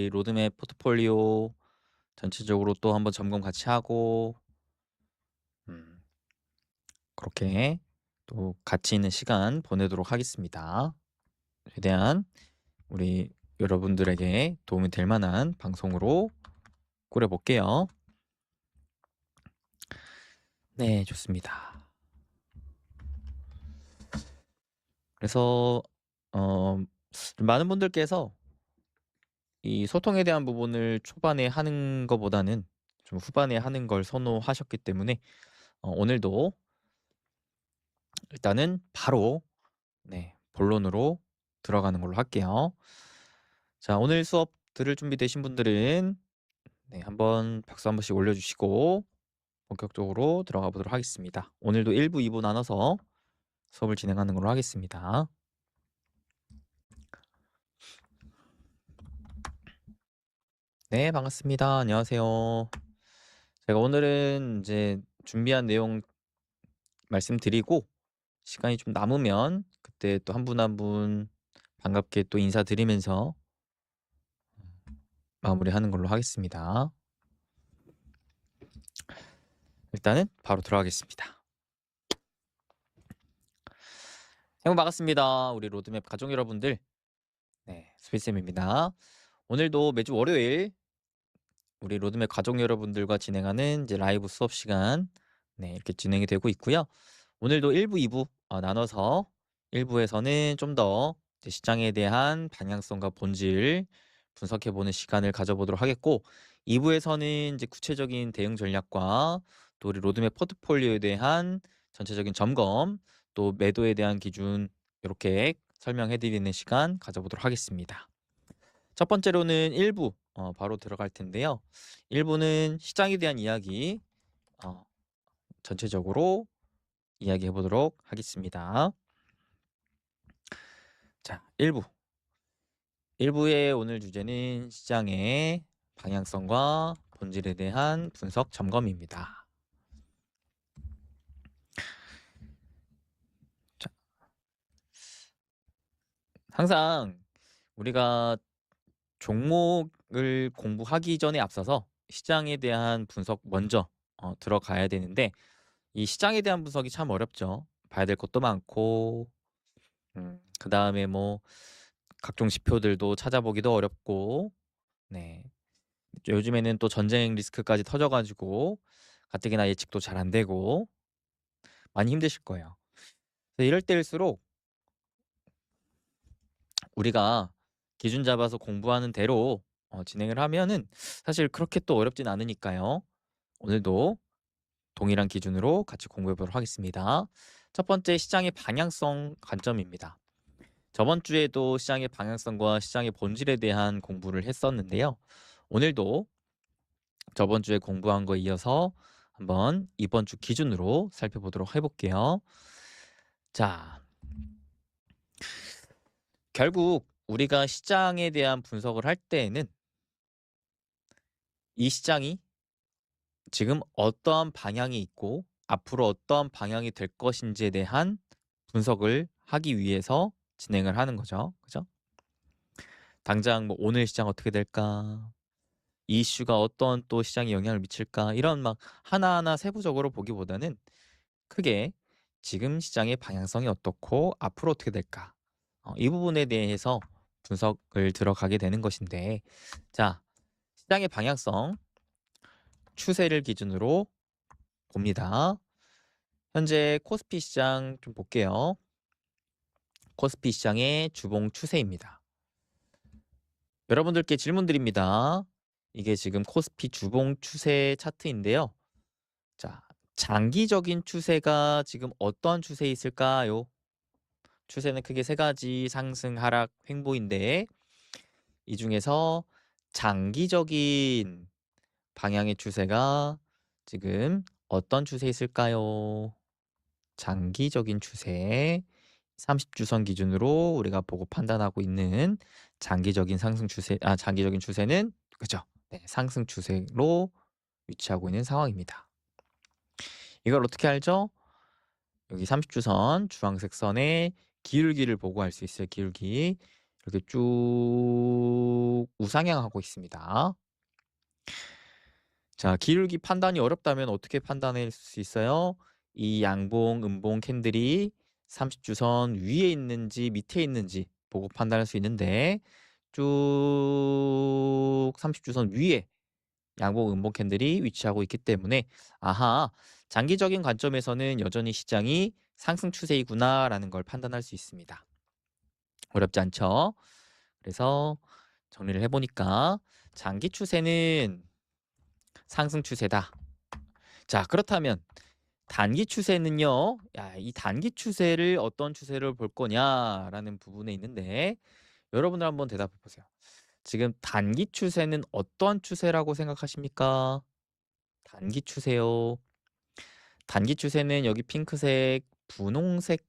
우리 로드맵 포트폴리오 전체적으로 또 한번 점검 같이 하고 음, 그렇게 또 가치 있는 시간 보내도록 하겠습니다. 최대한 우리 여러분들에게 도움이 될 만한 방송으로 꾸려볼게요. 네, 좋습니다. 그래서 많은 분들께서 이 소통에 대한 부분을 초반에 하는 것보다는 좀 후반에 하는 걸 선호하셨기 때문에 오늘도 일단은 바로 본론으로 들어가는 걸로 할게요. 자, 오늘 수업 들을 준비 되신 분들은 한번 박수 한 번씩 올려주시고 본격적으로 들어가 보도록 하겠습니다. 오늘도 1부, 2부 나눠서 수업을 진행하는 걸로 하겠습니다. 네, 반갑습니다. 안녕하세요. 제가 오늘은 이제 준비한 내용 말씀드리고 시간이 좀 남으면 그때 또 한 분 한 분 반갑게 또 인사드리면서 마무리하는 걸로 하겠습니다. 일단은 바로 들어가겠습니다. 여러분 반갑습니다. 우리 로드맵 가족 여러분들. 스피쌤입니다. 오늘도 매주 월요일 우리 로드맵 가족 여러분들과 진행하는 이제 라이브 수업 시간 이렇게 진행이 되고 있고요. 오늘도 1부, 2부 나눠서 1부에서는 좀 더 시장에 대한 방향성과 본질 분석해보는 시간을 가져보도록 하겠고 2부에서는 이제 구체적인 대응 전략과 또 우리 로드맵 포트폴리오에 대한 전체적인 점검 또 매도에 대한 기준 이렇게 설명해드리는 시간 가져보도록 하겠습니다. 첫 번째로는 1부 바로 들어갈 텐데요. 1부는 시장에 대한 이야기 전체적으로 이야기해 보도록 하겠습니다. 자, 1부의 오늘 주제는 시장의 방향성과 본질에 대한 분석 점검입니다. 자, 항상 우리가 종목을 공부하기 전에 앞서서 시장에 대한 분석 먼저 들어가야 되는데 이 시장에 대한 분석이 참 어렵죠. 봐야 될 것도 많고 그 다음에 뭐 각종 지표들도 찾아보기도 어렵고 요즘에는 또 전쟁 리스크까지 터져가지고 가뜩이나 예측도 잘 안 되고 많이 힘드실 거예요. 그래서 이럴 때일수록 우리가 기준 잡아서 공부하는 대로 진행을 하면은 사실 그렇게 또 어렵진 않으니까요. 오늘도 동일한 기준으로 같이 공부해 보도록 하겠습니다. 첫 번째 시장의 방향성 관점입니다. 저번 주에도 시장의 방향성과 시장의 본질에 대한 공부를 했었는데요. 오늘도 저번 주에 공부한 거 이어서 한번 이번 주 기준으로 살펴보도록 해볼게요. 자, 결국 우리가 시장에 대한 분석을 할 때에는 이 시장이 지금 어떠한 방향이 있고 앞으로 어떠한 방향이 될 것인지에 대한 분석을 하기 위해서 진행을 하는 거죠. 그죠? 당장 뭐 오늘 시장 어떻게 될까? 이 이슈가 어떤 또 시장에 영향을 미칠까? 이런 막 하나하나 세부적으로 보기보다는 크게 지금 시장의 방향성이 어떻고 앞으로 어떻게 될까? 이 부분에 대해서 분석을 들어가게 되는 것인데 자, 시장의 방향성 추세를 기준으로 봅니다. 현재 코스피 시장 좀 볼게요. 코스피 시장의 주봉 추세입니다. 여러분들께 질문 드립니다. 이게 지금 코스피 주봉 추세 차트인데요. 자, 장기적인 추세가 지금 어떤 추세에 있을까요? 추세는 크게 세 가지 상승, 하락, 횡보인데 이 중에서 장기적인 방향의 추세가 지금 어떤 추세에 있을까요? 장기적인 추세 30주선 기준으로 우리가 보고 판단하고 있는 장기적인 상승 추세, 장기적인 추세는 그죠? 상승 추세로 위치하고 있는 상황입니다. 이걸 어떻게 알죠? 여기 30주선 주황색 선의 기울기를 보고 알 수 있어요. 기울기. 이렇게 쭉 우상향하고 있습니다. 자, 기울기 판단이 어렵다면 어떻게 판단할 수 있어요? 이 양봉, 음봉 캔들이 30주선 위에 있는지 밑에 있는지 보고 판단할 수 있는데 쭉 30주선 위에 양봉, 음봉 캔들이 위치하고 있기 때문에 아하, 장기적인 관점에서는 여전히 시장이 상승 추세이구나라는 걸 판단할 수 있습니다. 어렵지 않죠? 그래서 정리를 해보니까 장기 추세는 상승 추세다. 자, 그렇다면 단기 추세는요. 야, 이 단기 추세를 어떤 추세를 볼 거냐라는 부분에 있는데 여러분들 한번 대답해 보세요. 지금 단기 추세는 어떠한 추세라고 생각하십니까? 단기 추세요. 단기 추세는 여기 핑크색, 분홍색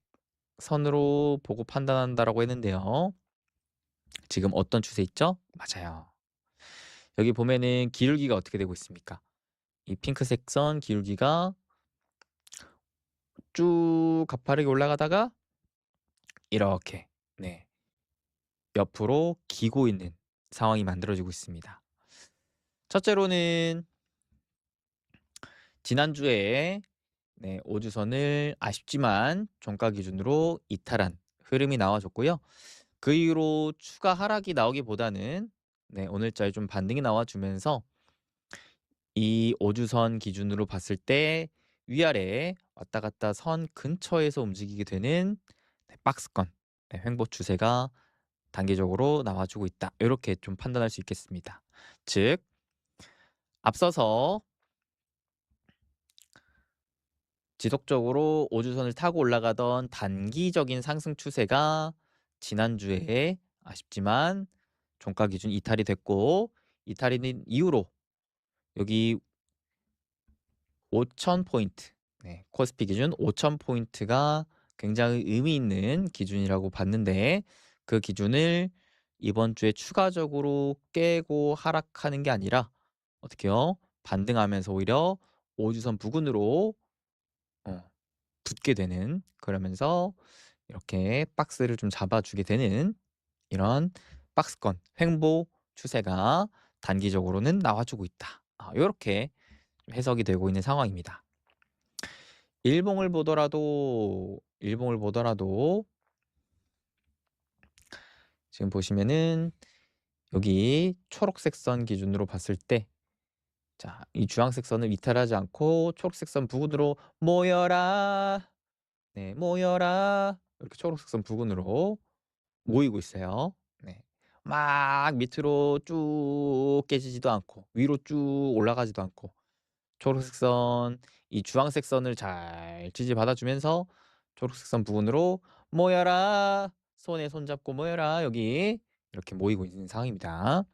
선으로 보고 판단한다라고 했는데요. 지금 어떤 추세 있죠? 맞아요. 여기 보면은 기울기가 어떻게 되고 있습니까? 이 핑크색 선 기울기가 쭉 가파르게 올라가다가 이렇게 네, 옆으로 기고 있는 상황이 만들어지고 있습니다. 첫째로는 지난주에 네, 5주선을 아쉽지만 종가 기준으로 이탈한 흐름이 나와줬고요. 그 이후로 추가 하락이 나오기보다는 네, 오늘자에 좀 반등이 나와주면서 이 5주선 기준으로 봤을 때 위아래 왔다 갔다 선 근처에서 움직이게 되는 네, 박스권 네, 횡보 추세가 단기적으로 나와주고 있다. 이렇게 좀 판단할 수 있겠습니다. 즉 앞서서 지속적으로 5주선을 타고 올라가던 단기적인 상승 추세가 지난주에 아쉽지만 종가 기준 이탈이 됐고 이탈이 된 이후로 여기 5,000포인트 네, 코스피 기준 5,000포인트가 굉장히 의미 있는 기준이라고 봤는데 그 기준을 이번 주에 추가적으로 깨고 하락하는 게 아니라 어떻게요? 반등하면서 오히려 5주선 부근으로 붙게 되는 그러면서 이렇게 박스를 좀 잡아주게 되는 이런 박스권 횡보 추세가 단기적으로는 나와주고 있다. 이렇게 해석이 되고 있는 상황입니다. 일봉을 보더라도 지금 보시면은 여기 초록색 선 기준으로 봤을 때 자, 이 주황색 선을 이탈하지 않고 초록색 선 부근으로 모여라. 네, 모여라. 이렇게 초록색 선 부근으로 모이고 있어요. 네. 막 밑으로 쭉 깨지지도 않고 위로 쭉 올라가지도 않고 초록색 선, 이 주황색 선을 잘 지지받아 주면서 초록색 선 부분으로 모여라. 손에 손 잡고 모여라. 여기 이렇게 모이고 있는 상황입니다.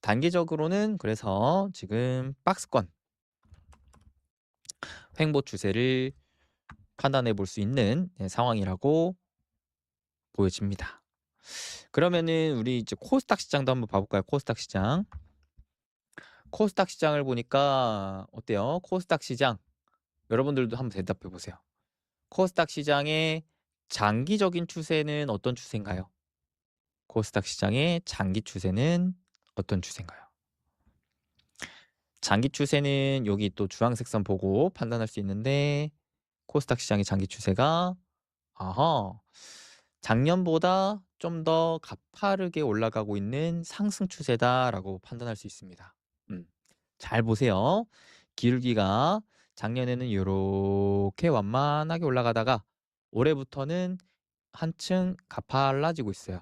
단기적으로는 그래서 지금 박스권 횡보 추세를 판단해 볼 수 있는 상황이라고 보여집니다. 그러면은 우리 이제 코스닥 시장도 한번 봐볼까요? 코스닥 시장. 코스닥 시장을 보니까 어때요? 코스닥 시장 여러분들도 한번 대답해 보세요. 코스닥 시장의 장기적인 추세는 어떤 추세인가요? 코스닥 시장의 장기 추세는 어떤 추세인가요? 장기 추세는 여기 또 주황색 선 보고 판단할 수 있는데 코스닥 시장의 장기 추세가 아하 작년보다 좀 더 가파르게 올라가고 있는 상승 추세다라고 판단할 수 있습니다. 잘 보세요. 기울기가 작년에는 이렇게 완만하게 올라가다가 올해부터는 한층 가팔라지고 있어요.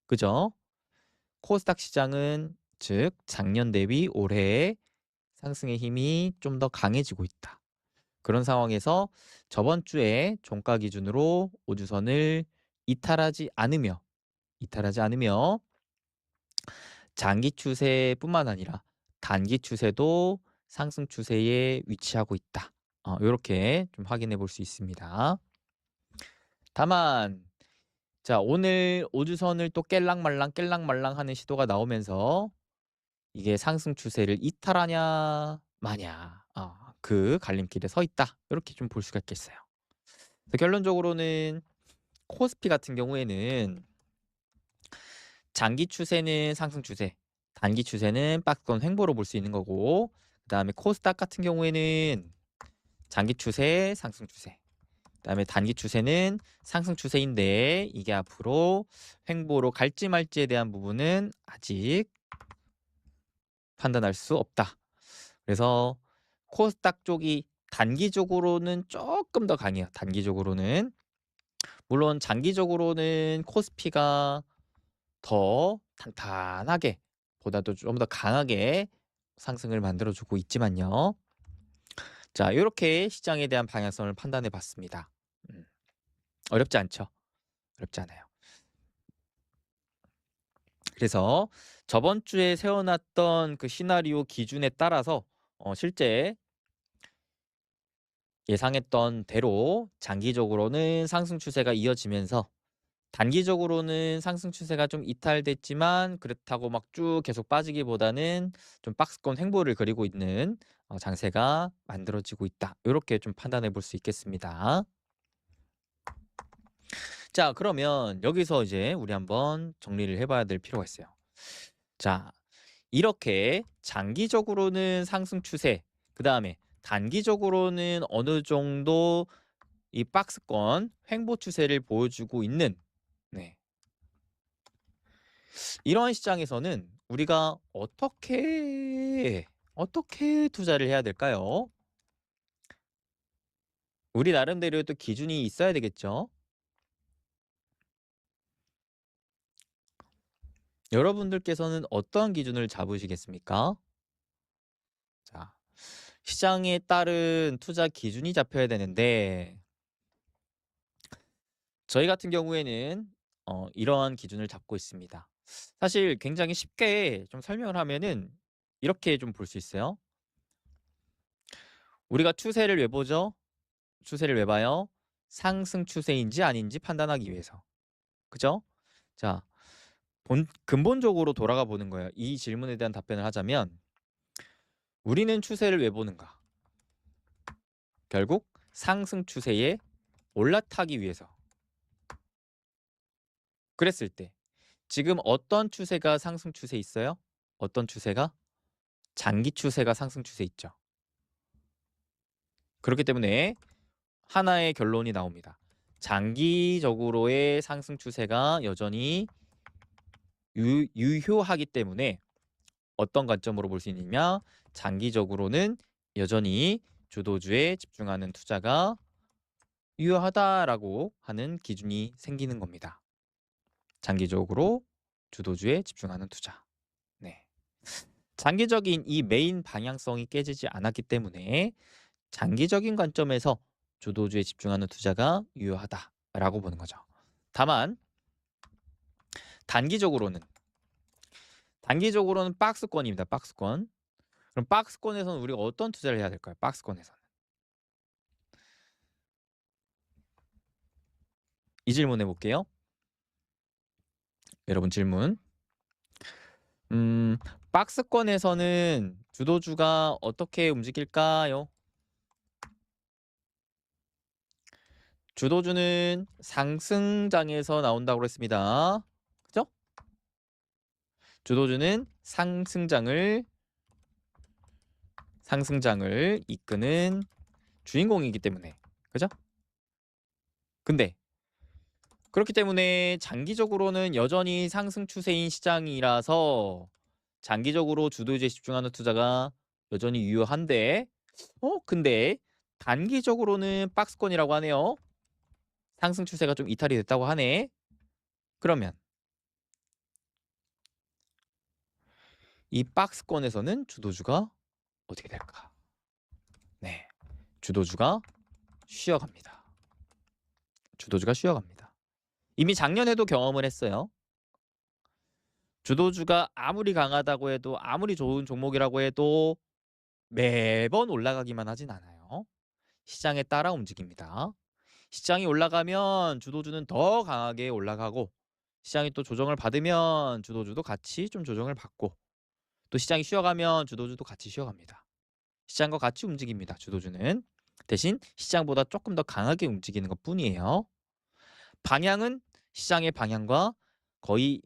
그죠? 코스닥 시장은 즉 작년 대비 올해 상승의 힘이 좀 더 강해지고 있다. 그런 상황에서 저번 주에 종가 기준으로 5주선을 이탈하지 않으며 장기 추세뿐만 아니라 단기 추세도 상승 추세에 위치하고 있다. 이렇게 좀 확인해 볼 수 있습니다. 다만 자, 오늘 5주선을 또 깰랑말랑 하는 시도가 나오면서 이게 상승 추세를 이탈하냐 마냐 그 갈림길에 서 있다. 이렇게 좀 볼 수가 있겠어요. 결론적으로는 코스피 같은 경우에는 장기 추세는 상승 추세, 단기 추세는 박스권 횡보로 볼 수 있는 거고, 그다음에 코스닥 같은 경우에는 장기 추세, 상승 추세. 그다음에 단기 추세는 상승 추세인데 이게 앞으로 횡보로 갈지 말지에 대한 부분은 아직 판단할 수 없다. 그래서 코스닥 쪽이 단기적으로는 조금 더 강해요. 단기적으로는. 물론 장기적으로는 코스피가 더 탄탄하게 보다도 좀 더 강하게 상승을 만들어주고 있지만요. 자, 이렇게 시장에 대한 방향성을 판단해 봤습니다. 어렵지 않죠? 어렵지 않아요. 그래서 저번 주에 세워놨던 그 시나리오 기준에 따라서 실제 예상했던 대로 장기적으로는 상승 추세가 이어지면서 단기적으로는 상승 추세가 좀 이탈됐지만 그렇다고 막 쭉 계속 빠지기보다는 좀 박스권 횡보를 그리고 있는 장세가 만들어지고 있다. 이렇게 좀 판단해 볼 수 있겠습니다. 자, 그러면 여기서 이제 우리 한번 정리를 해봐야 될 필요가 있어요. 자, 이렇게 장기적으로는 상승 추세, 그 다음에 단기적으로는 어느 정도 이 박스권 횡보 추세를 보여주고 있는, 네, 이러한 시장에서는 우리가 어떻게 투자를 해야 될까요? 우리 나름대로의 또 기준이 있어야 되겠죠. 여러분들께서는 어떠한 기준을 잡으시겠습니까? 자, 시장에 따른 투자 기준이 잡혀야 되는데 저희 같은 경우에는 이러한 기준을 잡고 있습니다. 사실 굉장히 쉽게 좀 설명을 하면은 이렇게 좀 볼 수 있어요. 우리가 추세를 왜 보죠? 추세를 왜 봐요? 상승 추세인지 아닌지 판단하기 위해서. 그죠? 자, 근본적으로 돌아가 보는 거예요. 이 질문에 대한 답변을 하자면 우리는 추세를 왜 보는가? 결국 상승 추세에 올라타기 위해서. 그랬을 때 지금 어떤 추세가 상승 추세 있어요? 어떤 추세가? 장기 추세가 상승 추세 있죠. 그렇기 때문에 하나의 결론이 나옵니다. 장기적으로의 상승 추세가 여전히 유효하기 때문에 어떤 관점으로 볼 수 있느냐? 장기적으로는 여전히 주도주에 집중하는 투자가 유효하다라고 하는 기준이 생기는 겁니다. 장기적으로 주도주에 집중하는 투자. 네. 장기적인 이 메인 방향성이 깨지지 않았기 때문에 장기적인 관점에서 주도주에 집중하는 투자가 유효하다라고 보는 거죠. 다만 단기적으로는 박스권입니다. 박스권. 그럼 박스권에서는 우리가 어떤 투자를 해야 될까요? 박스권에서는. 이 질문 해볼게요. 여러분 질문. 박스권에서는 주도주가 어떻게 움직일까요? 주도주는 상승장에서 나온다고 했습니다. 그죠? 주도주는 상승장을 이끄는 주인공이기 때문에. 그죠? 근데 그렇기 때문에 장기적으로는 여전히 상승 추세인 시장이라서 장기적으로 주도주에 집중하는 투자가 여전히 유효한데 근데 단기적으로는 박스권이라고 하네요. 상승 추세가 좀 이탈이 됐다고 하네. 그러면 이 박스권에서는 주도주가 어떻게 될까? 네, 주도주가 쉬어갑니다. 주도주가 쉬어갑니다. 이미 작년에도 경험을 했어요. 주도주가 아무리 강하다고 해도 아무리 좋은 종목이라고 해도 매번 올라가기만 하진 않아요. 시장에 따라 움직입니다. 시장이 올라가면 주도주는 더 강하게 올라가고 시장이 또 조정을 받으면 주도주도 같이 좀 조정을 받고 또 시장이 쉬어가면 주도주도 같이 쉬어갑니다. 시장과 같이 움직입니다. 주도주는. 대신 시장보다 조금 더 강하게 움직이는 것 뿐이에요. 방향은 시장의 방향과 거의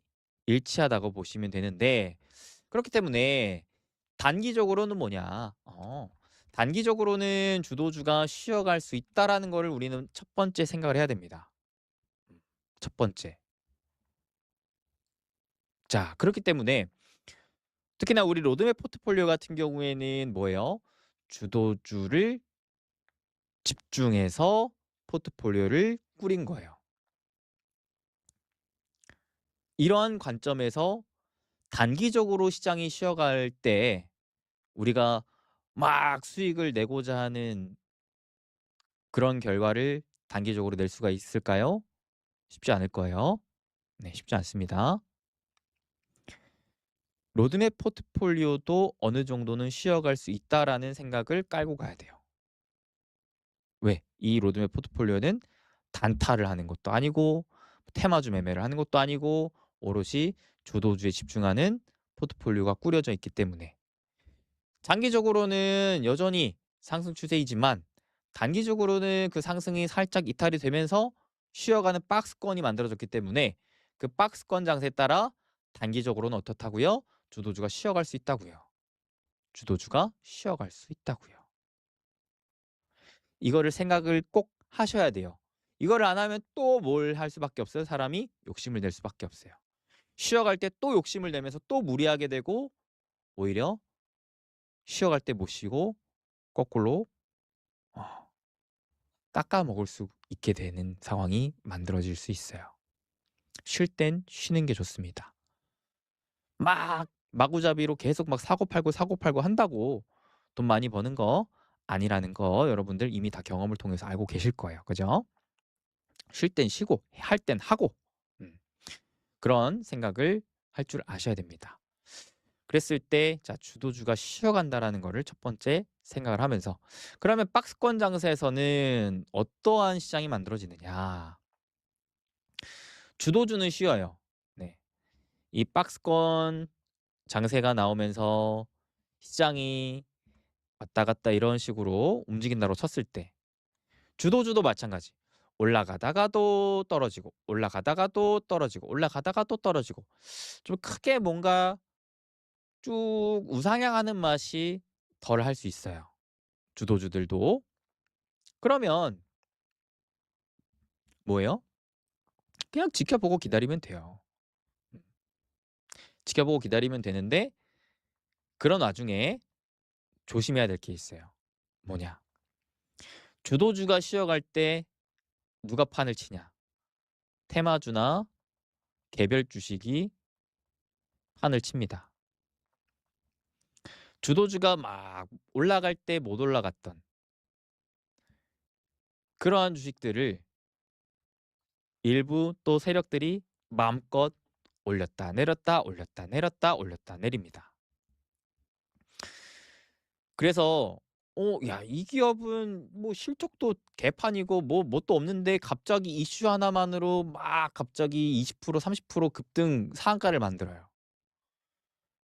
일치하다고 보시면 되는데 그렇기 때문에 단기적으로는 뭐냐? 단기적으로는 주도주가 쉬어갈 수 있다라는 거를 우리는 첫 번째 생각을 해야 됩니다. 첫 번째. 자, 그렇기 때문에 특히나 우리 로드맵 포트폴리오 같은 경우에는 뭐예요? 주도주를 집중해서 포트폴리오를 꾸린 거예요. 이러한 관점에서 단기적으로 시장이 쉬어갈 때 우리가 막 수익을 내고자 하는 그런 결과를 단기적으로 낼 수가 있을까요? 쉽지 않을 거예요. 네, 쉽지 않습니다. 로드맵 포트폴리오도 어느 정도는 쉬어갈 수 있다라는 생각을 깔고 가야 돼요. 왜? 이 로드맵 포트폴리오는 단타를 하는 것도 아니고 테마주 매매를 하는 것도 아니고 오롯이 주도주에 집중하는 포트폴리오가 꾸려져 있기 때문에 장기적으로는 여전히 상승 추세이지만 단기적으로는 그 상승이 살짝 이탈이 되면서 쉬어가는 박스권이 만들어졌기 때문에 그 박스권 장세에 따라 단기적으로는 어떻다고요? 주도주가 쉬어갈 수 있다고요. 주도주가 쉬어갈 수 있다고요. 이거를 생각을 꼭 하셔야 돼요. 이거를 안 하면 또 뭘 할 수밖에 없어요. 사람이 욕심을 낼 수밖에 없어요. 쉬어갈 때 또 욕심을 내면서 또 무리하게 되고 오히려 쉬어갈 때 못 쉬고 거꾸로 어, 깎아 먹을 수 있게 되는 상황이 만들어질 수 있어요. 쉴 땐 쉬는 게 좋습니다. 막 마구잡이로 계속 막 사고 팔고 한다고 돈 많이 버는 거 아니라는 거 여러분들 이미 다 경험을 통해서 알고 계실 거예요. 그죠? 쉴 땐 쉬고 할 땐 하고 그런 생각을 할 줄 아셔야 됩니다. 그랬을 때 자 주도주가 쉬어간다라는 거를 첫 번째 생각을 하면서 그러면 박스권 장세에서는 어떠한 시장이 만들어지느냐. 주도주는 쉬어요. 네. 이 박스권 장세가 나오면서 시장이 왔다 갔다 이런 식으로 움직인다고 쳤을 때 주도주도 마찬가지. 올라가다가도 떨어지고 올라가다가도 떨어지고 올라가다가 또 떨어지고 좀 크게 뭔가 쭉 우상향하는 맛이 덜 할 수 있어요. 주도주들도. 그러면 뭐예요? 그냥 지켜보고 기다리면 돼요. 음. 지켜보고 기다리면 되는데 그런 와중에 조심해야 될 게 있어요. 뭐냐? 주도주가 쉬어갈 때 누가 판을 치냐? 테마주나 개별 주식이 판을 칩니다. 주도주가 막 올라갈 때 못 올라갔던 그러한 주식들을 일부 또 세력들이 마음껏 올렸다 내렸다 올렸다 내렸다 올렸다 내립니다. 그래서 야 이 기업은 뭐 실적도 개판이고 뭐 뭣도 없는데 갑자기 이슈 하나만으로 막 갑자기 20% 30% 급등 상한가를 만들어요.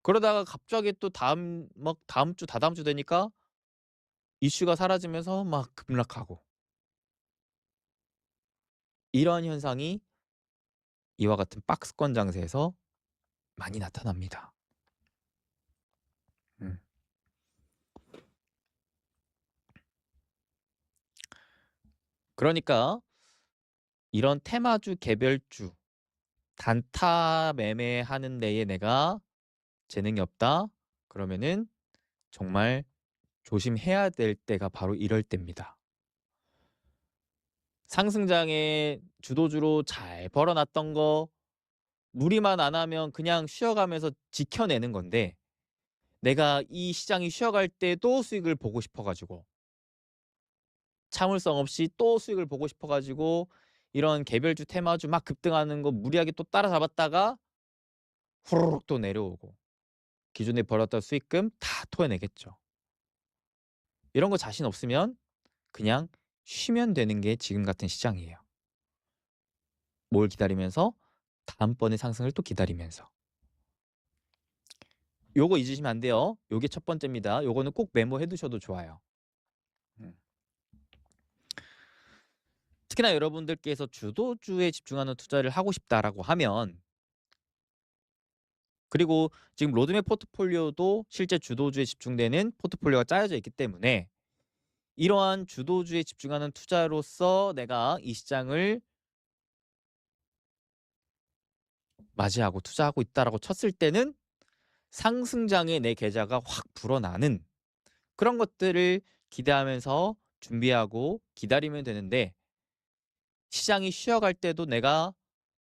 그러다가 갑자기 또 다음 주 다다음 주 되니까 이슈가 사라지면서 막 급락하고 이러한 현상이 이와 같은 박스권 장세에서 많이 나타납니다. 음. 그러니까 이런 테마주 개별주 단타 매매하는 데에 내가 재능이 없다. 그러면은 정말 조심해야 될 때가 바로 이럴 때입니다. 상승장에 주도주로 잘 벌어놨던 거 무리만 안 하면 그냥 쉬어가면서 지켜내는 건데 내가 이 시장이 쉬어갈 때도 수익을 보고 싶어 가지고 참을성 없이 또 수익을 보고 싶어 가지고 이런 개별주 테마주 막 급등하는 거 무리하게 또 따라잡았다가 후루룩 또 내려오고 기존에 벌었던 수익금 다 토해내겠죠. 이런 거 자신 없으면 그냥 쉬면 되는 게 지금 같은 시장이에요. 뭘 기다리면서 다음번의 상승을 또 기다리면서. 요거 잊으시면 안 돼요. 요게 첫 번째입니다. 요거는 꼭 메모해 두셔도 좋아요. 음. 특히나 여러분들께서 주도주에 집중하는 투자를 하고 싶다라고 하면 그리고 지금 로드맵 포트폴리오도 실제 주도주에 집중되는 포트폴리오가 짜여져 있기 때문에 이러한 주도주에 집중하는 투자로서 내가 이 시장을 맞이하고 투자하고 있다라고 쳤을 때는 상승장에 내 계좌가 확 불어나는 그런 것들을 기대하면서 준비하고 기다리면 되는데 시장이 쉬어갈 때도 내가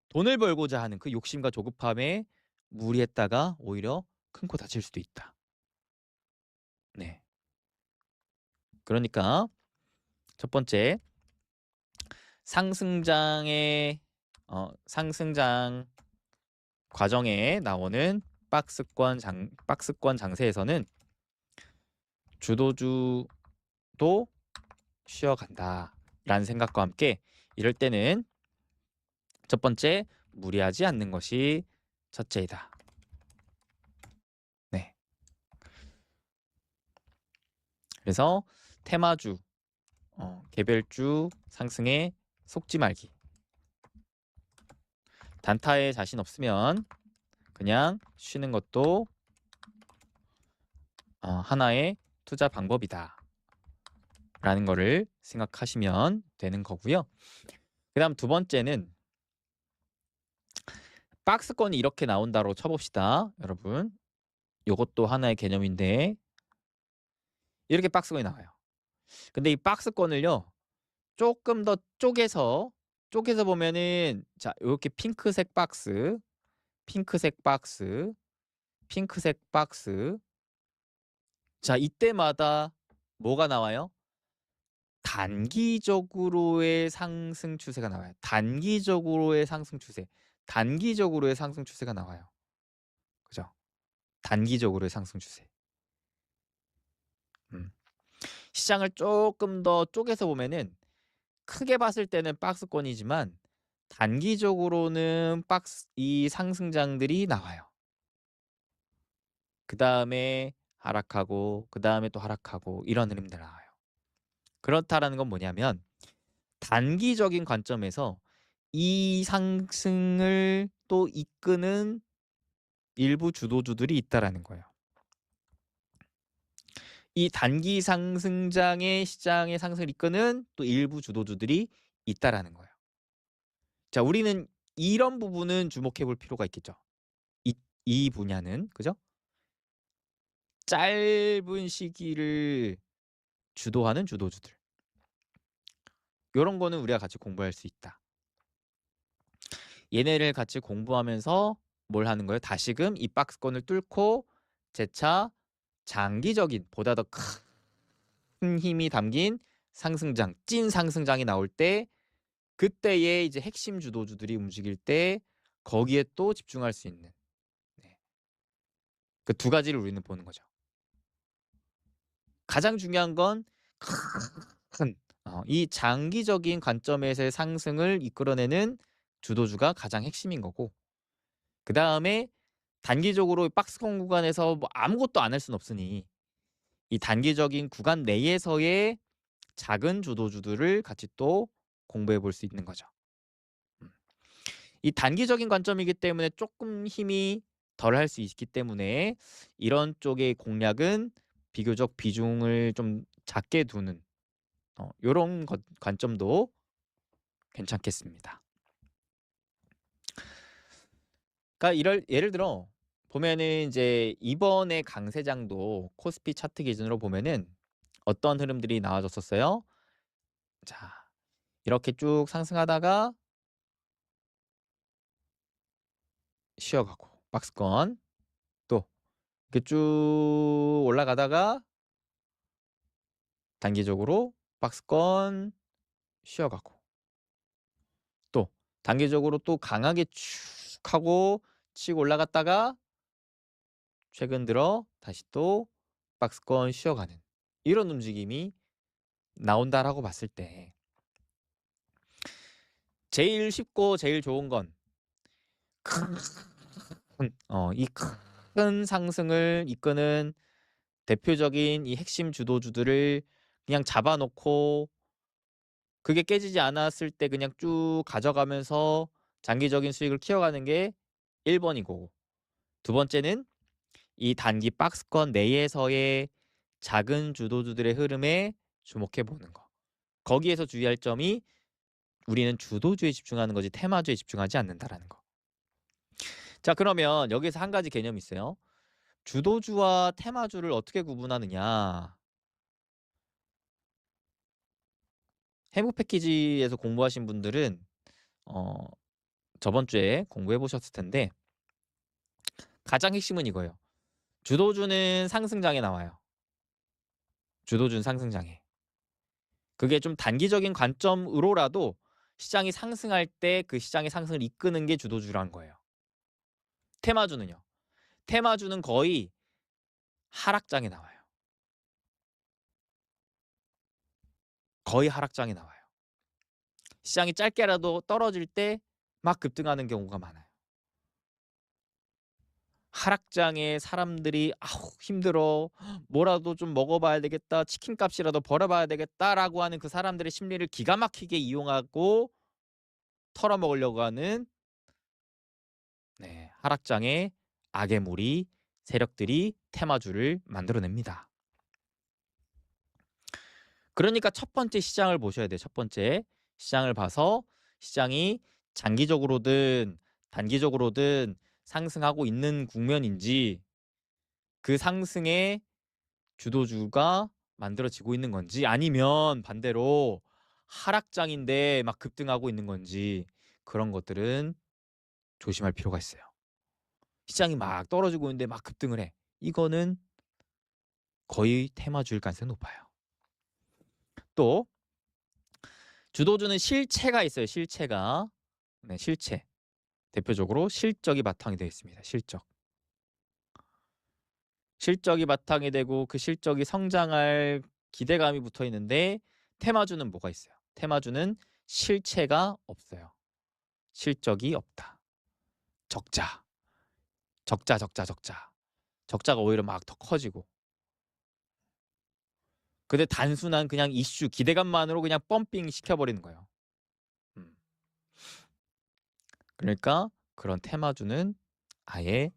돈을 벌고자 하는 그 욕심과 조급함에 무리했다가 오히려 큰 코 다칠 수도 있다. 네. 그러니까 첫 번째 상승장의 상승장 과정에 나오는 박스권 장세에서는 주도주도 쉬어간다라는 생각과 함께 이럴 때는 첫 번째 무리하지 않는 것이 첫째이다. 네. 그래서 테마주, 개별주 상승에 속지 말기. 단타에 자신 없으면 그냥 쉬는 것도 하나의 투자 방법이다. 라는 거를 생각하시면 되는 거고요. 그 다음 두 번째는 박스권이 이렇게 나온다로 쳐봅시다. 여러분. 요것도 하나의 개념인데 이렇게 박스권이 나와요. 근데 이 박스권을요. 조금 더 쪼개서 보면은 자 이렇게 핑크색 박스, 핑크색 박스, 핑크색 박스. 자 이때마다 뭐가 나와요? 단기적으로의 상승 추세가 나와요. 단기적으로의 상승 추세. 단기적으로의 상승 추세가 나와요. 그죠? 단기적으로의 상승 추세. 시장을 조금 더 쪼개서 보면은 크게 봤을 때는 박스권이지만 단기적으로는 이 상승장들이 나와요. 그 다음에 하락하고 그 다음에 또 하락하고 이런 흐름들 나와요. 그렇다라는 건 뭐냐면 단기적인 관점에서 이 상승을 또 이끄는 일부 주도주들이 있다라는 거예요. 이 단기 상승장의 시장의 상승을 이끄는 또 일부 주도주들이 있다라는 거예요. 자, 우리는 이런 부분은 주목해 볼 필요가 있겠죠. 이 분야는 그죠? 짧은 시기를 주도하는 주도주들. 이런 거는 우리가 같이 공부할 수 있다. 얘네를 같이 공부하면서 뭘 하는 거예요? 다시금 이 박스권을 뚫고 재차 장기적인 보다 더 큰 힘이 담긴 상승장, 찐 상승장이 나올 때 그때의 이제 핵심 주도주들이 움직일 때 거기에 또 집중할 수 있는 그 두 가지를 우리는 보는 거죠. 가장 중요한 건 큰 이 장기적인 관점에서의 상승을 이끌어내는 주도주가 가장 핵심인 거고 그 다음에 단기적으로 박스권 구간에서 뭐 아무것도 안 할 수는 없으니 이 단기적인 구간 내에서의 작은 주도주들을 같이 또 공부해 볼 수 있는 거죠. 이 단기적인 관점이기 때문에 조금 힘이 덜 할 수 있기 때문에 이런 쪽의 공략은 비교적 비중을 좀 작게 두는 요런 관점도 괜찮겠습니다. 그러니까 예를 들어 보면은 이제 이번에 강세장도 코스피 차트 기준으로 보면은 어떤 흐름들이 나와줬었어요? 자, 이렇게 쭉 상승하다가 쉬어가고 박스권 또 이렇게 쭉 올라가다가 단기적으로 박스권 쉬어가고 또 단기적으로 또 강하게 쭉 하고 치고 올라갔다가 최근 들어 다시 또 박스권 쉬어가는 이런 움직임이 나온다라고 봤을 때 제일 쉽고 제일 좋은 건 이 큰 상승을 이끄는 대표적인 이 핵심 주도주들을 그냥 잡아놓고 그게 깨지지 않았을 때 그냥 쭉 가져가면서 장기적인 수익을 키워가는 게 1번이고 두 번째는 이 단기 박스권 내에서의 작은 주도주들의 흐름에 주목해 보는 거. 거기에서 주의할 점이 우리는 주도주에 집중하는 거지 테마주에 집중하지 않는다라는 거. 자, 그러면 여기서 한 가지 개념이 있어요. 주도주와 테마주를 어떻게 구분하느냐. 해무 패키지에서 공부하신 분들은 저번 주에 공부해 보셨을 텐데 가장 핵심은 이거예요. 주도주는 상승장에 나와요. 주도주는 상승장에. 그게 좀 단기적인 관점으로라도 시장이 상승할 때 그 시장의 상승을 이끄는 게 주도주라는 거예요. 테마주는요. 테마주는 거의 하락장에 나와요. 거의 하락장에 나와요. 시장이 짧게라도 떨어질 때 막 급등하는 경우가 많아요. 하락장에 사람들이 아우 힘들어 뭐라도 좀 먹어봐야 되겠다 치킨값이라도 벌어봐야 되겠다라고 하는 그 사람들의 심리를 기가 막히게 이용하고 털어먹으려고 하는 하락장에 악의 무리 세력들이 테마주를 만들어냅니다. 그러니까 첫 번째 시장을 보셔야 돼요. 첫 번째 시장을 봐서 시장이 장기적으로든 단기적으로든 상승하고 있는 국면인지 그 상승의 주도주가 만들어지고 있는 건지 아니면 반대로 하락장인데 막 급등하고 있는 건지 그런 것들은 조심할 필요가 있어요. 시장이 막 떨어지고 있는데 막 급등을 해. 이거는 거의 테마주일 가능성이 높아요. 또 주도주는 실체가 있어요. 실체가. 실체. 대표적으로 실적이 바탕이 되어 있습니다. 실적. 실적이 바탕이 되고 그 실적이 성장할 기대감이 붙어 있는데 테마주는 뭐가 있어요? 테마주는 실체가 없어요. 실적이 없다. 적자. 적자, 적자, 적자. 적자가 오히려 막 더 커지고. 근데 단순한 그냥 이슈, 기대감만으로 그냥 펌핑 시켜버리는 거예요. 그러니까 그런 테마주는 아예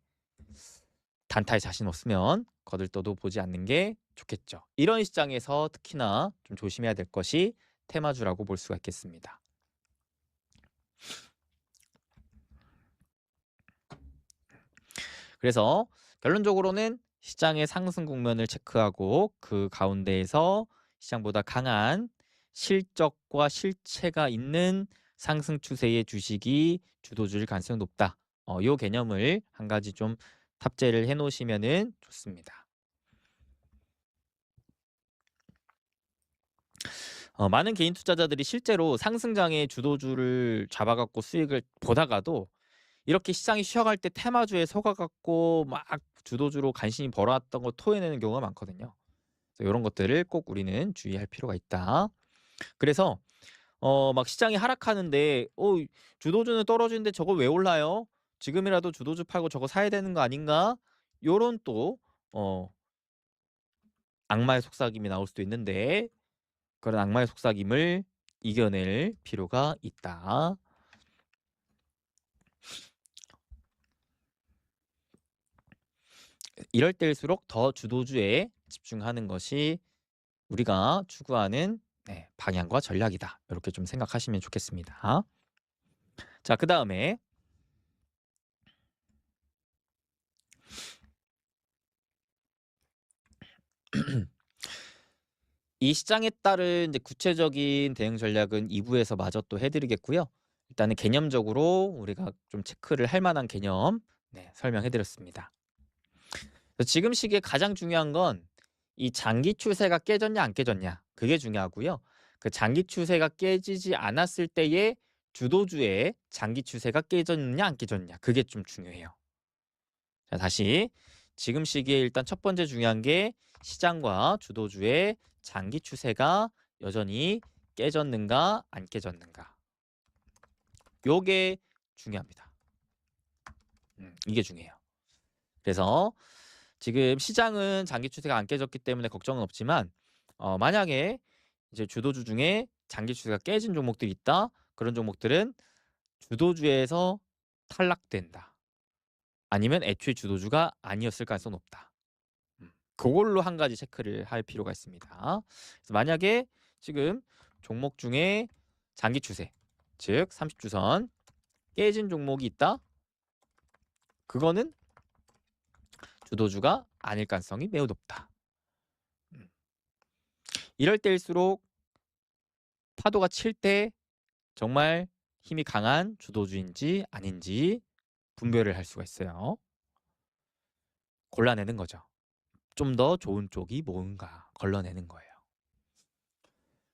단타에 자신 없으면 거들떠도 보지 않는 게 좋겠죠. 이런 시장에서 특히나 좀 조심해야 될 것이 테마주라고 볼 수가 있겠습니다. 그래서 결론적으로는 시장의 상승 국면을 체크하고 그 가운데에서 시장보다 강한 실적과 실체가 있는 상승 추세의 주식이 주도주일 가능성이 높다. 이 개념을 한 가지 좀 탑재를 해놓으시면 좋습니다. 많은 개인 투자자들이 실제로 상승장의 주도주를 잡아갖고 수익을 보다가도 이렇게 시장이 쉬어갈 때 테마주에 속아갖고 막 주도주로 간신히 벌어왔던 거 토해내는 경우가 많거든요. 그래서 이런 것들을 꼭 우리는 주의할 필요가 있다. 그래서 막 시장이 하락하는데 주도주는 떨어지는데 저거 왜 올라요? 지금이라도 주도주 팔고 저거 사야 되는 거 아닌가? 요런 또 악마의 속삭임이 나올 수도 있는데 그런 악마의 속삭임을 이겨낼 필요가 있다. 이럴 때일수록 더 주도주에 집중하는 것이 우리가 추구하는 방향과 전략이다. 이렇게 좀 생각하시면 좋겠습니다. 자, 그 다음에 이 시장에 따른 이제 구체적인 대응 전략은 2부에서 마저 또 해드리겠고요. 일단은 개념적으로 우리가 좀 체크를 할 만한 개념 설명해드렸습니다. 지금 시기에 가장 중요한 건 이 장기 추세가 깨졌냐 안 깨졌냐 그게 중요하고요. 그 장기 추세가 깨지지 않았을 때의 주도주의 장기 추세가 깨졌냐 안 깨졌냐 그게 좀 중요해요. 자, 다시 지금 시기에 일단 첫 번째 중요한 게 시장과 주도주의 장기 추세가 여전히 깨졌는가 안 깨졌는가 요게 중요합니다. 이게 중요해요. 그래서 지금 시장은 장기 추세가 안 깨졌기 때문에 걱정은 없지만 만약에 이제 주도주 중에 장기 추세가 깨진 종목들이 있다. 그런 종목들은 주도주에서 탈락된다. 아니면 애초에 주도주가 아니었을 가능성이 높다. 그걸로 한 가지 체크를 할 필요가 있습니다. 그래서 만약에 지금 종목 중에 장기 추세, 즉 30주선 깨진 종목이 있다. 그거는 주도주가 아닐 가능성이 매우 높다. 이럴 때일수록 파도가 칠 때 정말 힘이 강한 주도주인지 아닌지 분별을 할 수가 있어요. 골라내는 거죠. 좀 더 좋은 쪽이 뭔가 걸러내는 거예요.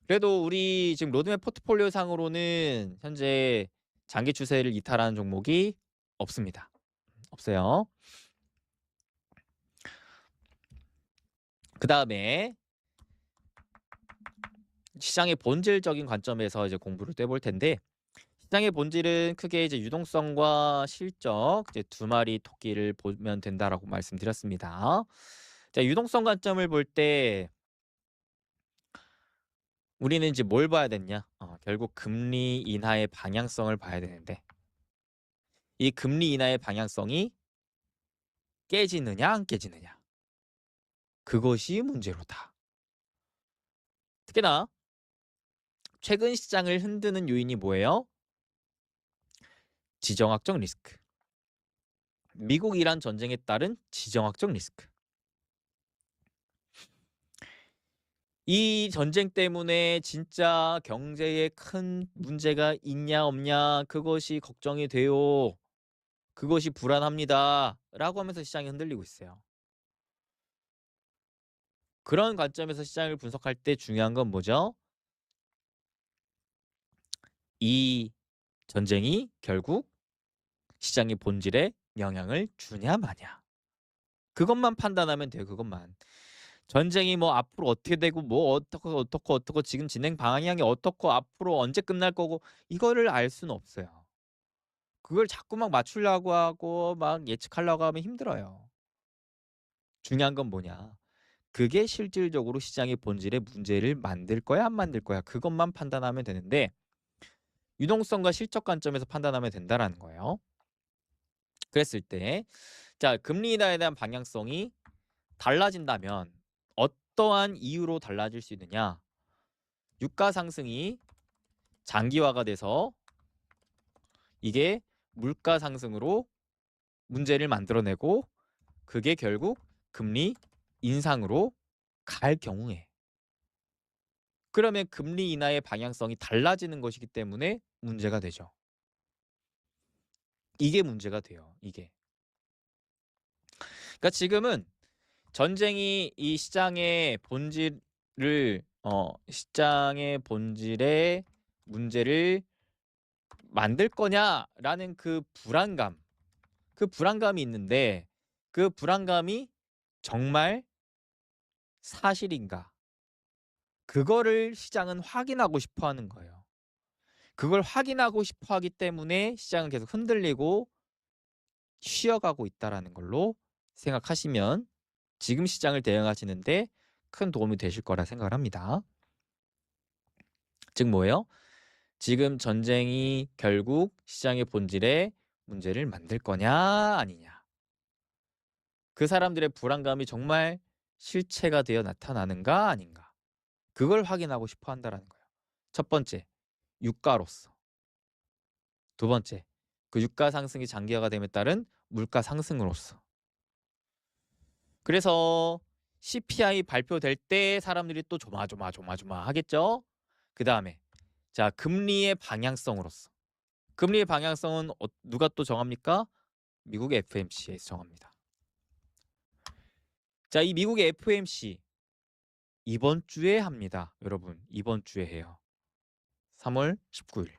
그래도 우리 지금 로드맵 포트폴리오 상으로는 현재 장기 추세를 이탈하는 종목이 없습니다. 없어요. 그 다음에 시장의 본질적인 관점에서 이제 공부를 떼볼 텐데, 시장의 본질은 크게 이제 유동성과 실적, 이제 두 마리 토끼를 보면 된다라고 말씀드렸습니다. 자, 유동성 관점을 볼 때 우리는 이제 뭘 봐야 되냐? 결국 금리 인하의 방향성을 봐야 되는데, 이 금리 인하의 방향성이 깨지느냐 안 깨지느냐, 그것이 문제로다. 특히나 최근 시장을 흔드는 요인이 뭐예요? 지정학적 리스크. 미국-이란 전쟁에 따른 지정학적 리스크. 이 전쟁 때문에 진짜 경제에 큰 문제가 있냐 없냐, 그것이 걱정이 돼요. 그것이 불안합니다. 라고 하면서 시장이 흔들리고 있어요. 그런 관점에서 시장을 분석할 때 중요한 건 뭐죠? 이 전쟁이 결국 시장의 본질에 영향을 주냐 마냐. 그것만 판단하면 돼요. 그것만. 전쟁이 뭐 앞으로 어떻게 되고 뭐 어떻고 지금 진행 방향이 어떻고 앞으로 언제 끝날 거고 이거를 알 수는 없어요. 그걸 자꾸 막 맞추려고 하고 막 예측하려고 하면 힘들어요. 중요한 건 뭐냐? 그게 실질적으로 시장의 본질에 문제를 만들 거야 안 만들 거야, 그것만 판단하면 되는데, 유동성과 실적 관점에서 판단하면 된다라는 거예요. 그랬을 때, 자, 금리 인하에 대한 방향성이 달라진다면 어떠한 이유로 달라질 수 있느냐? 유가 상승이 장기화가 돼서 이게 물가 상승으로 문제를 만들어내고, 그게 결국 금리 인상으로 갈 경우에, 그러면 금리 인하의 방향성이 달라지는 것이기 때문에 문제가 되죠. 이게 문제가 돼요. 이게. 그러니까 지금은 전쟁이 이 시장의 본질을 시장의 본질에 문제를 만들 거냐라는 그 불안감이 있는데, 그 불안감이 정말 사실인가? 그거를 시장은 확인하고 싶어 하는 거예요. 그걸 확인하고 싶어 하기 때문에 시장은 계속 흔들리고 쉬어가고 있다라는 걸로 생각하시면 지금 시장을 대응하시는데 큰 도움이 되실 거라 생각을 합니다. 즉 뭐예요? 지금 전쟁이 결국 시장의 본질에 문제를 만들 거냐 아니냐. 그 사람들의 불안감이 정말 실체가 되어 나타나는가 아닌가. 그걸 확인하고 싶어 한다라는 거예요. 첫 번째, 유가로서. 두 번째, 그 유가 상승이 장기화가 됨에 따른 물가 상승으로서. 그래서 CPI 발표될 때 사람들이 또 조마조마 하겠죠. 그 다음에 자, 금리의 방향성으로서. 금리의 방향성은 누가 또 정합니까? 미국의 FOMC에서 정합니다. 자, 이 미국의 FOMC 이번 주에 합니다. 여러분, 이번 주에 해요. 3월 19일.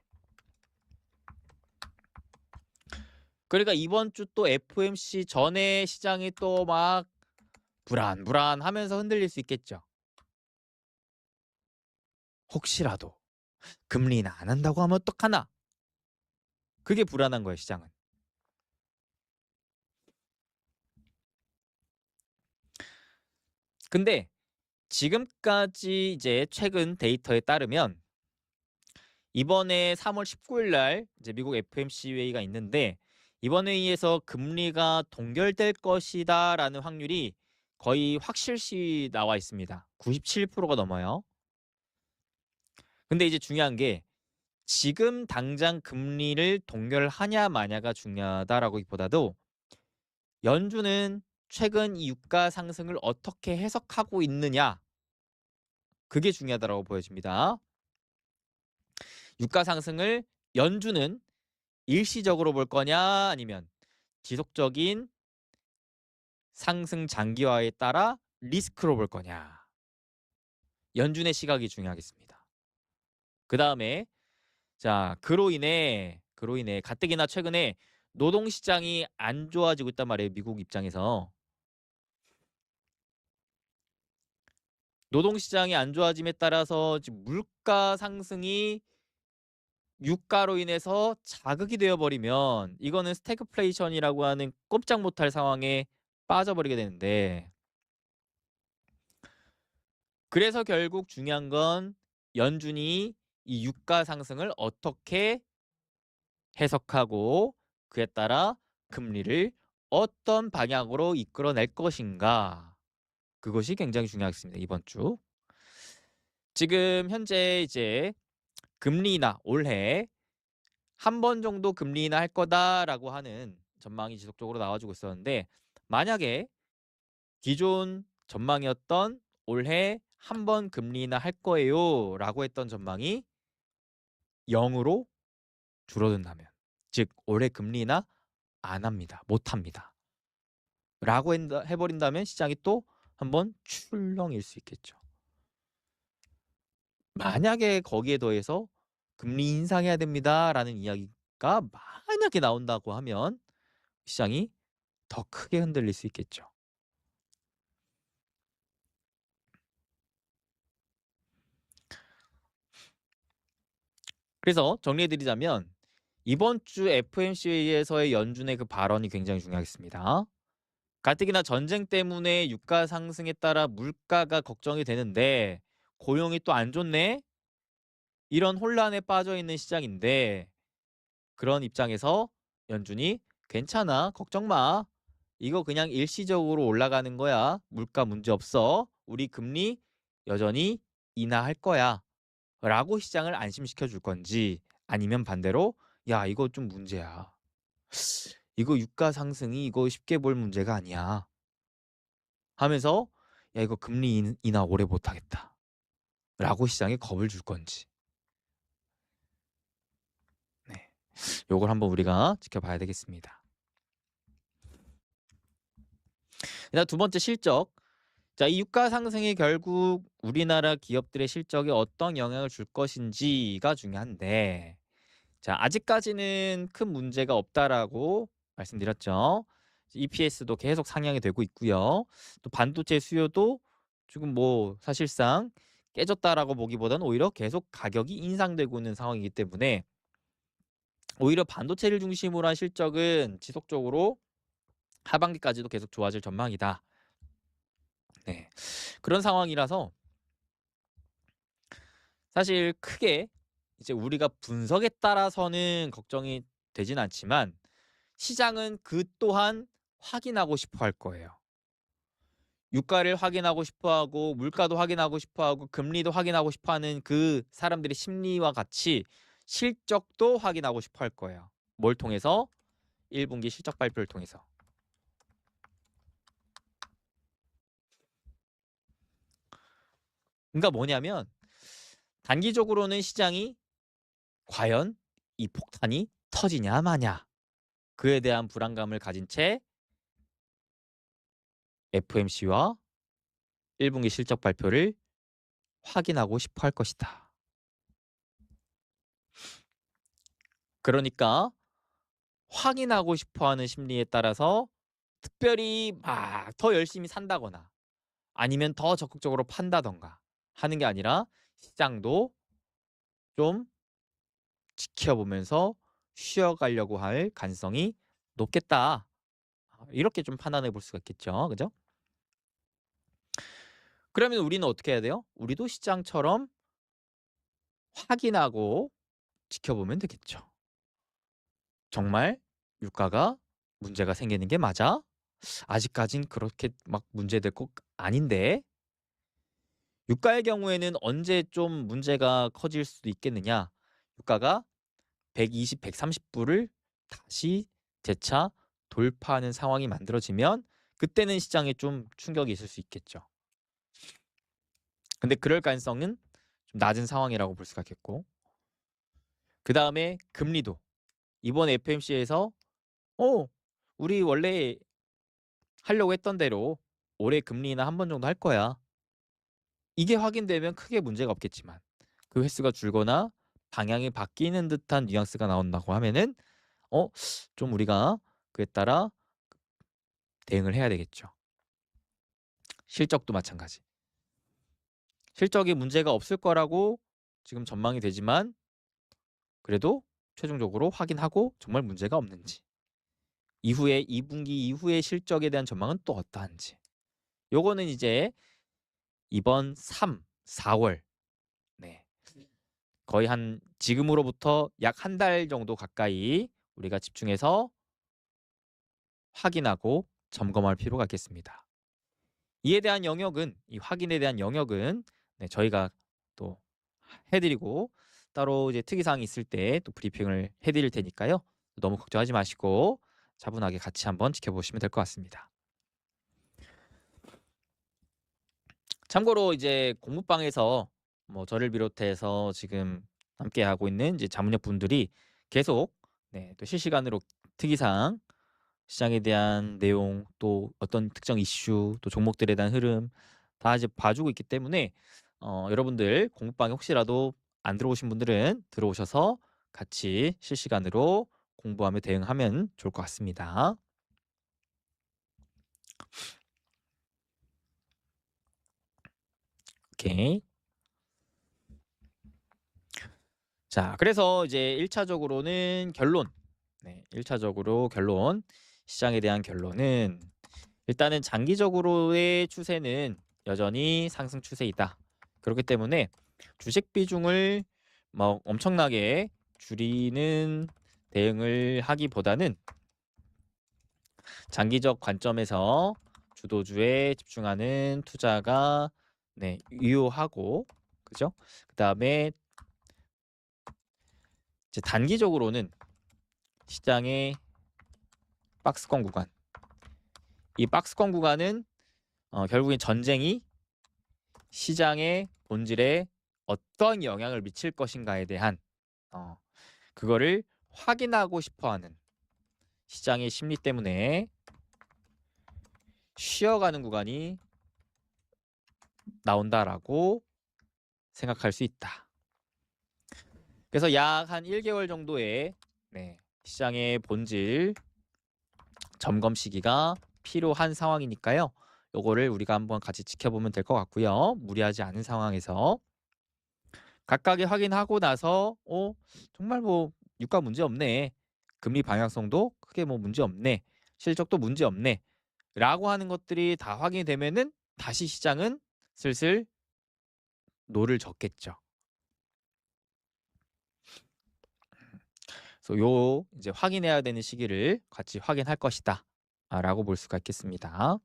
그러니까 이번 주 또 FOMC 전에 시장이 또 막 불안하면서 흔들릴 수 있겠죠. 혹시라도 금리 인하 안 한다고 하면 어떡하나? 그게 불안한 거예요, 시장은. 근데 지금까지 이제 최근 데이터에 따르면 이번에 3월 19일 날 이제 미국 FOMC 회의가 있는데, 이번 회의에서 금리가 동결될 것이다라는 확률이 거의 확실시 나와 있습니다. 97%가 넘어요. 근데 이제 중요한 게 지금 당장 금리를 동결하냐 마냐가 중요하다라기보다도 연준은 최근 이 유가 상승을 어떻게 해석하고 있느냐, 그게 중요하다고 보여집니다. 유가 상승을 연준은 일시적으로 볼 거냐 아니면 지속적인 상승 장기화에 따라 리스크로 볼 거냐. 연준의 시각이 중요하겠습니다. 그 다음에 자 그로 인해 가뜩이나 최근에 노동시장이 안 좋아지고 있단 말이에요. 미국 입장에서. 노동시장이 안 좋아짐에 따라서 지금 물가 상승이 유가로 인해서 자극이 되어버리면 이거는 스태그플레이션이라고 하는 꼼짝 못할 상황에 빠져버리게 되는데, 그래서 결국 중요한 건 연준이 이 유가 상승을 어떻게 해석하고 그에 따라 금리를 어떤 방향으로 이끌어낼 것인가, 그것이 굉장히 중요하겠습니다. 이번 주 지금 현재 이제 금리 인하 올해 한 번 정도 금리 인하 할 거다라고 하는 전망이 지속적으로 나와주고 있었는데, 만약에 기존 전망이었던 올해 한 번 금리 인하 할 거예요 라고 했던 전망이 0으로 줄어든다면, 즉 올해 금리 인하 안 합니다. 못 합니다. 라고 해버린다면 시장이 또 한번 출렁일 수 있겠죠. 만약에 거기에 더해서 금리 인상해야 됩니다라는 이야기가 만약에 나온다고 하면 시장이 더 크게 흔들릴 수 있겠죠. 그래서 정리해드리자면 이번 주 FOMC에서의 연준의 그 발언이 굉장히 중요하겠습니다. 가뜩이나 전쟁 때문에 유가 상승에 따라 물가가 걱정이 되는데 고용이 또 안 좋네? 이런 혼란에 빠져 있는 시장인데, 그런 입장에서 연준이 괜찮아, 걱정 마. 이거 그냥 일시적으로 올라가는 거야. 물가 문제 없어. 우리 금리 여전히 인하할 거야. 라고 시장을 안심시켜 줄 건지, 아니면 반대로 야, 이거 좀 문제야. 이거 유가 상승이 이거 쉽게 볼 문제가 아니야. 하면서 야, 이거 금리 인하 오래 못 하겠다. 라고 시장에 겁을 줄 건지. 네. 요걸 한번 우리가 지켜봐야 되겠습니다. 그다음 두 번째, 실적. 자, 이 유가 상승이 결국 우리나라 기업들의 실적에 어떤 영향을 줄 것인지가 중요한데, 자, 아직까지는 큰 문제가 없다라고 말씀드렸죠. EPS도 계속 상향이 되고 있고요. 또 반도체 수요도 지금 뭐 사실상 깨졌다라고 보기보다는 오히려 계속 가격이 인상되고 있는 상황이기 때문에 오히려 반도체를 중심으로 한 실적은 지속적으로 하반기까지도 계속 좋아질 전망이다. 네. 그런 상황이라서 사실 크게 이제 우리가 분석에 따라서는 걱정이 되진 않지만 시장은 그 또한 확인하고 싶어 할 거예요. 유가를 확인하고 싶어 하고 물가도 확인하고 싶어 하고 금리도 확인하고 싶어 하는 그 사람들의 심리와 같이 실적도 확인하고 싶어 할 거예요. 뭘 통해서? 1분기 실적 발표를 통해서. 그러니까 뭐냐면 단기적으로는 시장이 과연 이 폭탄이 터지냐 마냐, 그에 대한 불안감을 가진 채 FOMC와 1분기 실적 발표를 확인하고 싶어 할 것이다. 그러니까 확인하고 싶어 하는 심리에 따라서 특별히 막 더 열심히 산다거나 아니면 더 적극적으로 판다던가 하는 게 아니라 시장도 좀 지켜보면서 쉬어가려고 할 가능성이 높겠다. 이렇게 좀 판단해 볼 수가 있겠죠. 그죠? 그러면 우리는 어떻게 해야 돼요? 우리도 시장처럼 확인하고 지켜보면 되겠죠. 정말 유가가 문제가 생기는 게 맞아? 아직까진 그렇게 막 문제될 거 아닌데. 유가의 경우에는 언제 좀 문제가 커질 수도 있겠느냐? 유가가 120, 130불을 다시 재차 돌파하는 상황이 만들어지면 그때는 시장에 좀 충격이 있을 수 있겠죠. 근데 그럴 가능성은 좀 낮은 상황이라고 볼 수가 있겠고, 그 다음에 금리도 이번 FMC에서 우리 원래 하려고 했던 대로 올해 금리 인하 한 번 정도 할 거야. 이게 확인되면 크게 문제가 없겠지만 그 횟수가 줄거나 방향이 바뀌는 듯한 뉘앙스가 나온다고 하면은 좀 우리가 그에 따라 대응을 해야 되겠죠. 실적도 마찬가지. 실적이 문제가 없을 거라고 지금 전망이 되지만 그래도 최종적으로 확인하고 정말 문제가 없는지, 이후에 2분기 이후의 실적에 대한 전망은 또 어떠한지, 요거는 이제 이번 3, 4월 네, 거의 한 지금으로부터 약 한 달 정도 가까이 우리가 집중해서 확인하고 점검할 필요가 있겠습니다. 이에 대한 영역은, 이 확인에 대한 영역은 저희가 또 해드리고 따로 이제 특이사항이 있을 때 또 브리핑을 해드릴 테니까요. 너무 걱정하지 마시고 차분하게 같이 한번 지켜보시면 될 것 같습니다. 참고로 이제 공부방에서 뭐 저를 비롯해서 지금 함께 하고 있는 이제 자문역 분들이 계속 또 실시간으로 특이사항, 시장에 대한 내용, 또 어떤 특정 이슈, 또 종목들에 대한 흐름 다 이제 봐주고 있기 때문에 여러분들 공부방에 혹시라도 안 들어오신 분들은 들어오셔서 같이 실시간으로 공부하며 대응하면 좋을 것 같습니다. 오케이. 자, 그래서 이제 1차적으로는 결론. 1차적으로 결론. 시장에 대한 결론은 일단은 장기적으로의 추세는 여전히 상승 추세이다. 그렇기 때문에 주식 비중을 뭐 엄청나게 줄이는 대응을 하기보다는 장기적 관점에서 주도주에 집중하는 투자가 유효하고, 그죠? 그다음에 이제 단기적으로는 시장의 박스권 구간. 이 박스권 구간은 결국엔 전쟁이 시장의 본질에 어떤 영향을 미칠 것인가에 대한 그거를 확인하고 싶어하는 시장의 심리 때문에 쉬어가는 구간이 나온다라고 생각할 수 있다. 그래서 약 한 1개월 정도의 시장의 본질 점검 시기가 필요한 상황이니까요. 요거를 우리가 한번 같이 지켜보면 될 것 같고요. 무리하지 않은 상황에서 각각의 확인하고 나서 정말 뭐 유가 문제 없네, 금리 방향성도 크게 뭐 문제 없네, 실적도 문제 없네 라고 하는 것들이 다 확인이 되면은 다시 시장은 슬슬 노를 젓겠죠. 그래서 요 이제 확인해야 되는 시기를 같이 확인할 것이다 라고 볼 수가 있겠습니다.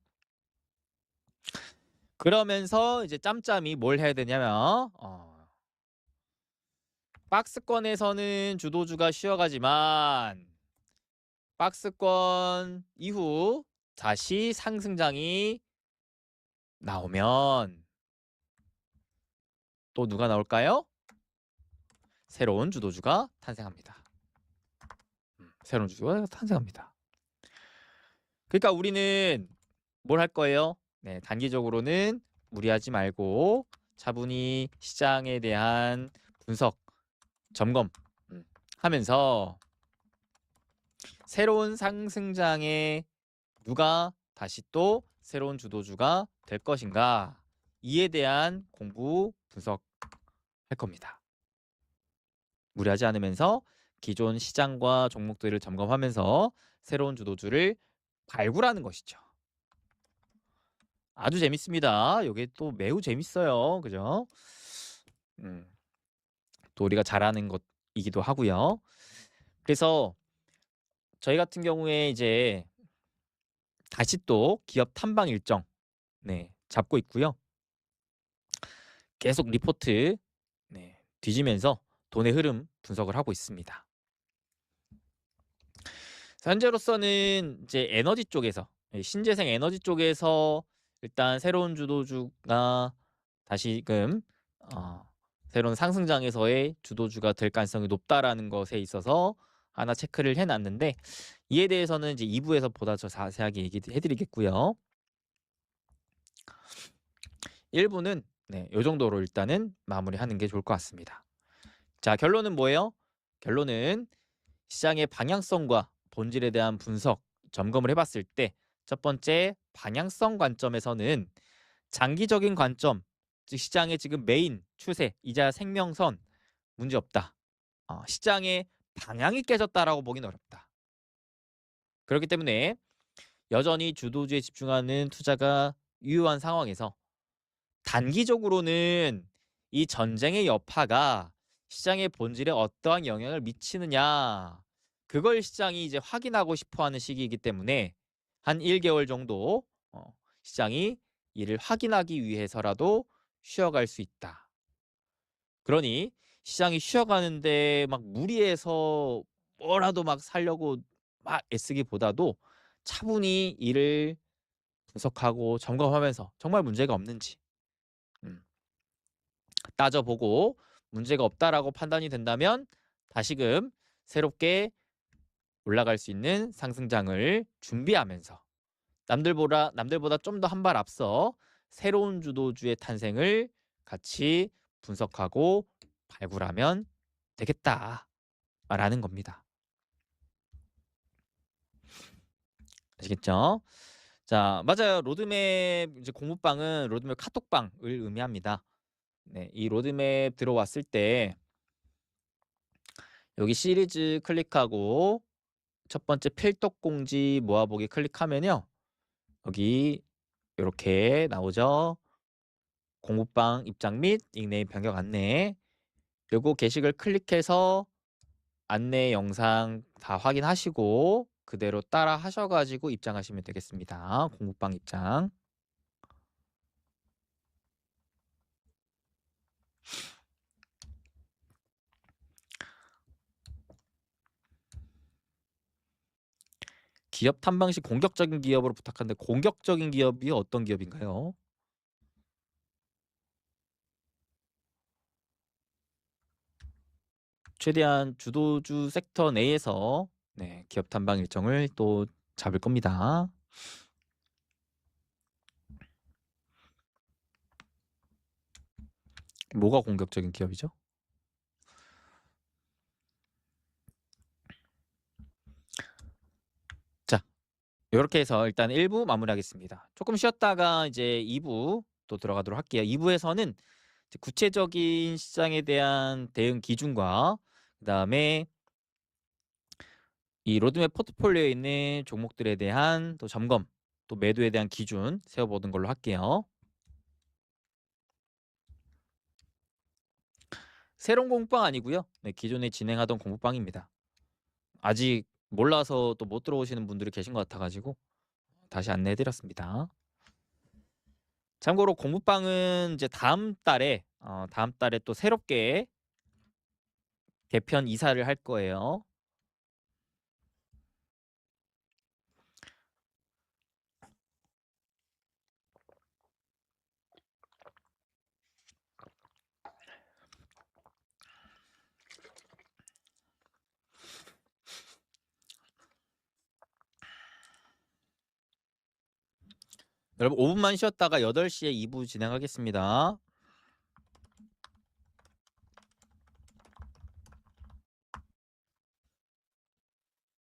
그러면서 이제 짬짬이 뭘 해야 되냐면 박스권에서는 주도주가 쉬어가지만 박스권 이후 다시 상승장이 나오면 또 누가 나올까요? 새로운 주도주가 탄생합니다. 새로운 주도주가 탄생합니다. 그러니까 우리는 뭘 할 거예요? 단기적으로는 무리하지 말고 차분히 시장에 대한 분석, 점검 하면서 새로운 상승장에 누가 다시 또 새로운 주도주가 될 것인가, 이에 대한 공부, 분석할 겁니다. 무리하지 않으면서 기존 시장과 종목들을 점검하면서 새로운 주도주를 발굴하는 것이죠. 아주 재밌습니다. 이게 또 매우 재밌어요. 그죠? 또 우리가 잘하는 것이기도 하고요. 그래서 저희 같은 경우에 이제 다시 또 기업 탐방 일정 잡고 있고요. 계속 리포트 뒤지면서 돈의 흐름 분석을 하고 있습니다. 현재로서는 이제 에너지 쪽에서 신재생 에너지 쪽에서 일단 새로운 주도주가 다시금 새로운 상승장에서의 주도주가 될 가능성이 높다라는 것에 있어서 하나 체크를 해놨는데 이에 대해서는 이제 2부에서 보다 더 자세하게 얘기해드리겠고요. 1부는 이 정도로 일단은 마무리하는 게 좋을 것 같습니다. 자, 결론은 뭐예요? 결론은 시장의 방향성과 본질에 대한 분석, 점검을 해봤을 때 첫 번째 방향성 관점에서는 장기적인 관점, 즉 시장의 지금 메인 추세, 이자 생명선 문제없다. 시장의 방향이 깨졌다라고 보기는 어렵다. 그렇기 때문에 여전히 주도주에 집중하는 투자가 유효한 상황에서 단기적으로는 이 전쟁의 여파가 시장의 본질에 어떠한 영향을 미치느냐 그걸 시장이 이제 확인하고 싶어하는 시기이기 때문에 한 1개월 정도 시장이 이를 확인하기 위해서라도 쉬어갈 수 있다. 그러니 시장이 쉬어가는데 막 무리해서 뭐라도 막 살려고 막 애쓰기보다도 차분히 이를 분석하고 점검하면서 정말 문제가 없는지 따져보고 문제가 없다라고 판단이 된다면 다시금 새롭게 올라갈 수 있는 상승장을 준비하면서 남들보다 좀 더 한 발 앞서 새로운 주도주의 탄생을 같이 분석하고 발굴하면 되겠다라는 겁니다. 아시겠죠? 자, 맞아요. 로드맵 이제 공부방은 로드맵 카톡방을 의미합니다. 이 로드맵 들어왔을 때 여기 시리즈 클릭하고 첫 번째 필독 공지 모아보기 클릭하면요. 여기 이렇게 나오죠. 공부방 입장 및 닉네임 변경 안내. 요거 게시글 클릭해서 안내 영상 다 확인하시고 그대로 따라 하셔가지고 입장하시면 되겠습니다. 공부방 입장. 기업 탐방 시 공격적인 기업으로 부탁하는데 공격적인 기업이 어떤 기업인가요? 최대한 주도주 섹터 내에서 기업 탐방 일정을 또 잡을 겁니다. 뭐가 공격적인 기업이죠? 자, 이렇게 해서 일단 1부 마무리하겠습니다. 조금 쉬었다가 이제 2부 또 들어가도록 할게요. 2부에서는 구체적인 시장에 대한 대응 기준과 그다음에 이 로드맵 포트폴리오에 있는 종목들에 대한 또 점검, 또 매도에 대한 기준 세워보는 걸로 할게요. 새로운 공부방 아니고요. 기존에 진행하던 공부방입니다. 아직 몰라서 또 못 들어오시는 분들이 계신 것 같아가지고 다시 안내해드렸습니다. 참고로 공부방은 이제 다음 달에 또 새롭게 개편 이사를 할 거예요. 여러분 5분만 쉬었다가 8시에 2부 진행하겠습니다.